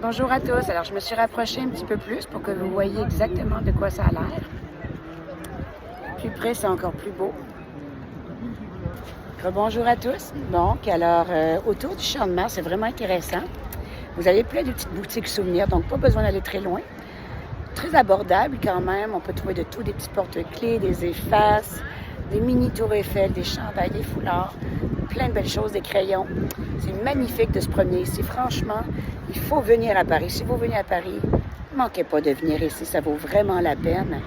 Bonjour à tous. Alors, je me suis rapprochée un petit peu plus pour que vous voyez exactement de quoi ça a l'air. Plus près, c'est encore plus beau. Bonjour à tous. Donc, alors, autour du Champ de Mars, c'est vraiment intéressant. Vous avez plein de petites boutiques souvenirs, donc pas besoin d'aller très loin. Très abordable quand même. On peut trouver de tout, des petits porte-clés, des effaces, des mini tours Eiffel, des chandails, des foulards, plein de belles choses, des crayons. C'est magnifique de se promener ici. Franchement, il faut venir à Paris. Si vous venez à Paris, ne manquez pas de venir ici. Ça vaut vraiment la peine.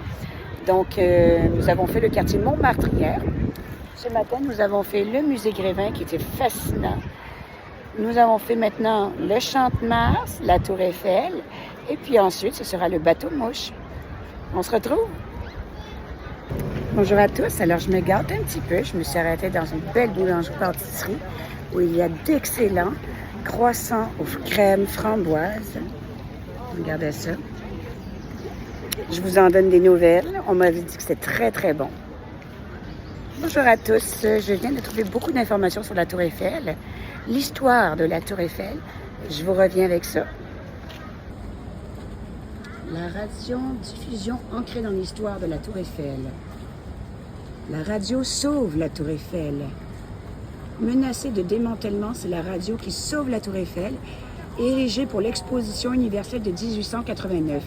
Donc, nous avons fait le quartier Montmartre hier. Ce matin, nous avons fait le musée Grévin qui était fascinant. Nous avons fait maintenant le Champ de Mars, la Tour Eiffel, et puis ensuite, ce sera le bateau mouche. On se retrouve. Bonjour à tous. Alors, je me gâte un petit peu. Je me suis arrêtée dans une belle boulangerie-pâtisserie où il y a d'excellents croissants aux crèmes framboises. Regardez ça. Je vous en donne des nouvelles. On m'avait dit que c'était très, très bon. Bonjour à tous. Je viens de trouver beaucoup d'informations sur la Tour Eiffel. L'histoire de la Tour Eiffel. Je vous reviens avec ça. La radiodiffusion ancrée dans l'histoire de la Tour Eiffel. La radio sauve la Tour Eiffel. Menacée de démantèlement, c'est la radio qui sauve la Tour Eiffel, érigée pour l'exposition universelle de 1889.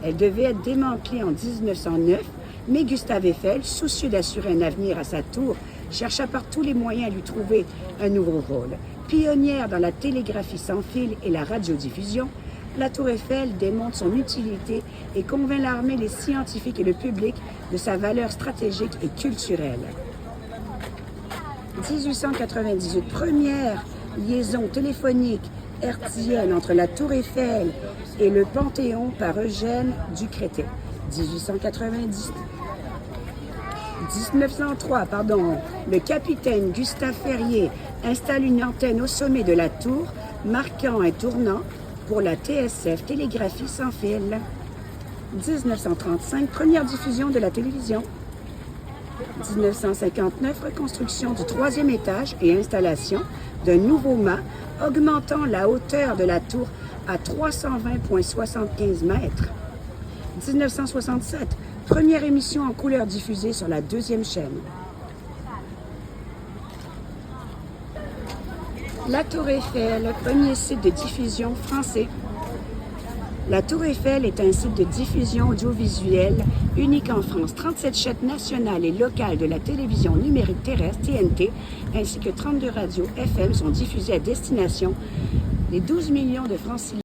Elle devait être démantelée en 1909, mais Gustave Eiffel, soucieux d'assurer un avenir à sa tour, chercha par tous les moyens à lui trouver un nouveau rôle. Pionnière dans la télégraphie sans fil et la radiodiffusion, la Tour Eiffel démontre son utilité et convainc l'armée, les scientifiques et le public de sa valeur stratégique et culturelle. 1898, première liaison téléphonique hertzienne entre la Tour Eiffel et le Panthéon par Eugène Ducretet. 1903, le capitaine Gustave Ferrier installe une antenne au sommet de la tour, marquant un tournant pour la TSF, télégraphie sans fil. 1935, première diffusion de la télévision. 1959, reconstruction du 3e étage et installation d'un nouveau mât augmentant la hauteur de la tour à 320,75 mètres. 1967, première émission en couleur diffusée sur la 2e chaîne. La Tour Eiffel, premier site de diffusion français. La Tour Eiffel est un site de diffusion audiovisuelle unique en France. 37 chaînes nationales et locales de la télévision numérique terrestre, TNT, ainsi que 32 radios FM sont diffusées à destination des 12 millions de franciliens.